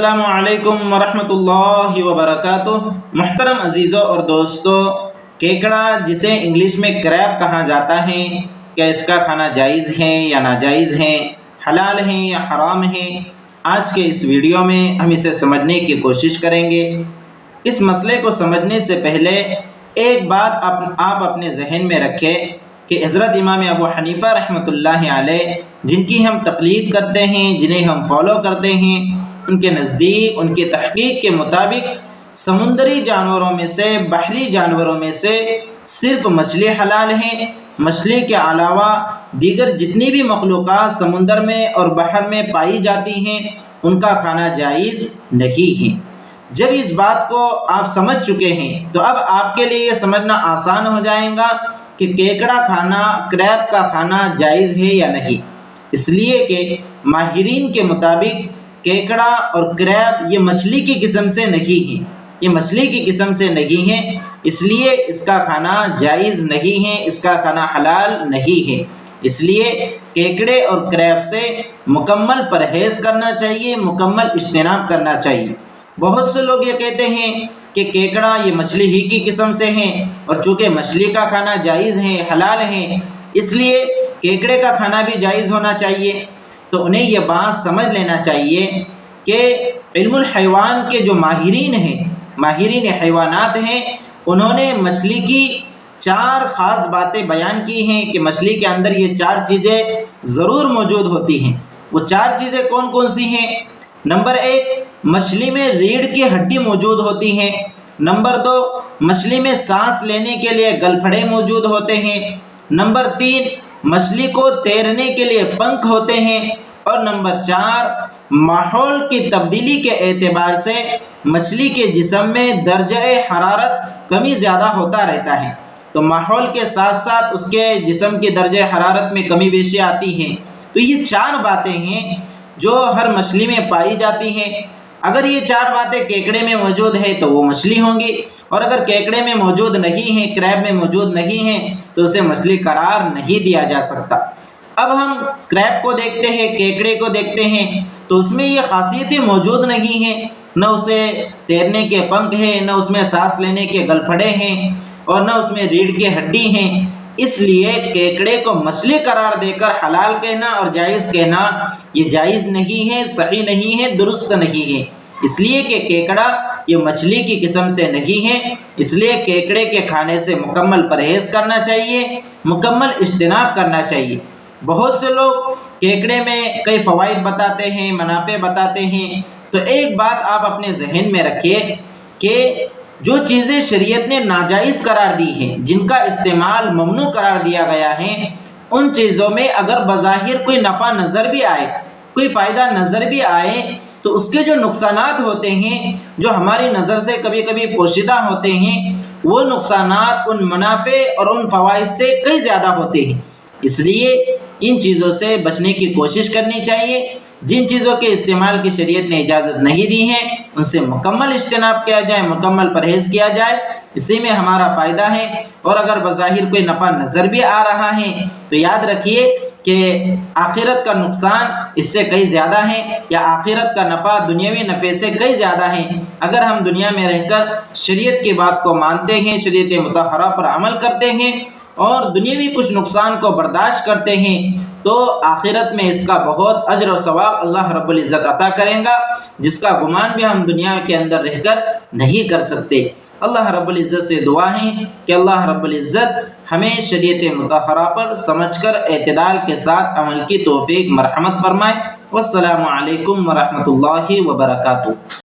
السلام علیکم ورحمۃ اللہ وبرکاتہ۔ محترم عزیزوں اور دوستو، کیکڑا جسے انگلش میں کریب کہا جاتا ہے، کیا اس کا کھانا جائز ہے یا ناجائز ہے، حلال ہے یا حرام ہے؟ آج کے اس ویڈیو میں ہم اسے سمجھنے کی کوشش کریں گے۔ اس مسئلے کو سمجھنے سے پہلے ایک بات آپ اپنے ذہن میں رکھیں کہ حضرت امام ابو حنیفہ رحمۃ اللہ علیہ، جن کی ہم تقلید کرتے ہیں، جنہیں ہم فالو کرتے ہیں، ان کے نزدیک، ان کی تحقیق کے مطابق سمندری جانوروں میں سے، بحری جانوروں میں سے صرف مچھلی حلال ہے۔ مچھلی کے علاوہ دیگر جتنی بھی مخلوقات سمندر میں اور بحر میں پائی جاتی ہیں، ان کا کھانا جائز نہیں ہے۔ جب اس بات کو آپ سمجھ چکے ہیں تو اب آپ کے لیے یہ سمجھنا آسان ہو جائے گا کہ کیکڑا کھانا، کریب کا کھانا جائز ہے یا نہیں۔ اس لیے کہ ماہرین کے مطابق کیکڑا اور کریب یہ مچھلی کی قسم سے نہیں ہیں، یہ مچھلی کی قسم سے نہیں ہے، اس لیے اس کا کھانا جائز نہیں ہے، اس کا کھانا حلال نہیں ہے۔ اس لیے کیکڑے اور کریب سے مکمل پرہیز کرنا چاہیے، مکمل اجتناب کرنا چاہیے۔ بہت سے لوگ یہ کہتے ہیں کہ کیکڑا یہ مچھلی ہی کی قسم سے ہیں، اور چونکہ مچھلی کا کھانا جائز ہے، حلال ہے، اس لیے کیکڑے کا کھانا بھی جائز ہونا چاہیے۔ تو انہیں یہ بات سمجھ لینا چاہیے کہ علم الحیوان کے جو ماہرین ہیں، ماہرین حیوانات ہیں، انہوں نے مچھلی کی 4 خاص باتیں بیان کی ہیں کہ مچھلی کے اندر یہ 4 چیزیں ضرور موجود ہوتی ہیں۔ وہ 4 چیزیں کون کون سی ہیں؟ نمبر 1، مچھلی میں ریڑھ کی ہڈی موجود ہوتی ہے۔ نمبر 2، مچھلی میں سانس لینے کے لیے گلپھڑے موجود ہوتے ہیں۔ نمبر 3، مچھلی کو تیرنے کے لیے پنکھ ہوتے ہیں۔ اور نمبر 4، ماحول کی تبدیلی کے اعتبار سے مچھلی کے جسم میں درجہ حرارت کمی زیادہ ہوتا رہتا ہے۔ تو ماحول کے ساتھ ساتھ اس کے جسم کی درجہ حرارت میں کمی بیشی آتی ہے۔ تو یہ 4 باتیں ہیں جو ہر مچھلی میں پائی جاتی ہیں۔ اگر یہ 4 باتیں کیکڑے میں موجود ہے تو وہ مچھلی ہوں گی، اور اگر کیکڑے میں موجود نہیں ہیں، کریب میں موجود نہیں ہیں، تو اسے مچھلی قرار نہیں دیا جا سکتا۔ اب ہم کریب کو دیکھتے ہیں، کیکڑے کو دیکھتے ہیں، تو اس میں یہ خاصیتیں موجود نہیں ہیں، نہ اسے تیرنے کے پنکھ ہیں، نہ اس میں سانس لینے کے گلپھڑے ہیں، اور نہ اس میں ریڑھ کی ہڈی ہیں۔ اس لیے کیکڑے کو مچھلی قرار دے کر حلال کہنا اور جائز کہنا یہ جائز نہیں ہے، صحیح نہیں ہے، درست نہیں ہے۔ اس لیے کہ کیکڑا یہ مچھلی کی قسم سے نہیں ہے، اس لیے کیکڑے کے کھانے سے مکمل پرہیز کرنا چاہیے، مکمل اجتناب کرنا چاہیے۔ بہت سے لوگ کیکڑے میں کئی فوائد بتاتے ہیں، منافع بتاتے ہیں، تو ایک بات آپ اپنے ذہن میں رکھیے کہ جو چیزیں شریعت نے ناجائز قرار دی ہیں، جن کا استعمال ممنوع قرار دیا گیا ہے، ان چیزوں میں اگر بظاہر کوئی نفع نظر بھی آئے، کوئی فائدہ نظر بھی آئے، تو اس کے جو نقصانات ہوتے ہیں، جو ہماری نظر سے کبھی کبھی پوشیدہ ہوتے ہیں، وہ نقصانات ان منافع اور ان فوائد سے کئی زیادہ ہوتے ہیں۔ اس لیے ان چیزوں سے بچنے کی کوشش کرنی چاہیے۔ جن چیزوں کے استعمال کی شریعت نے اجازت نہیں دی ہے، ان سے مکمل اجتناب کیا جائے، مکمل پرہیز کیا جائے، اسی میں ہمارا فائدہ ہے۔ اور اگر بظاہر کوئی نفع نظر بھی آ رہا ہے تو یاد رکھیے کہ آخرت کا نقصان اس سے کئی زیادہ ہے، یا آخرت کا نفع دنیاوی نفع سے کئی زیادہ ہے۔ اگر ہم دنیا میں رہ کر شریعت کی بات کو مانتے ہیں، شریعت مطہرہ پر عمل کرتے ہیں، اور دنیاوی کچھ نقصان کو برداشت کرتے ہیں، تو آخرت میں اس کا بہت اجر و ثواب اللہ رب العزت عطا کریں گا، جس کا گمان بھی ہم دنیا کے اندر رہ کر نہیں کر سکتے۔ اللہ رب العزت سے دعا ہے کہ اللہ رب العزت ہمیں شریعت مطہرہ پر سمجھ کر اعتدال کے ساتھ عمل کی توفیق مرحمت فرمائے۔ والسلام علیکم ورحمۃ اللہ وبرکاتہ۔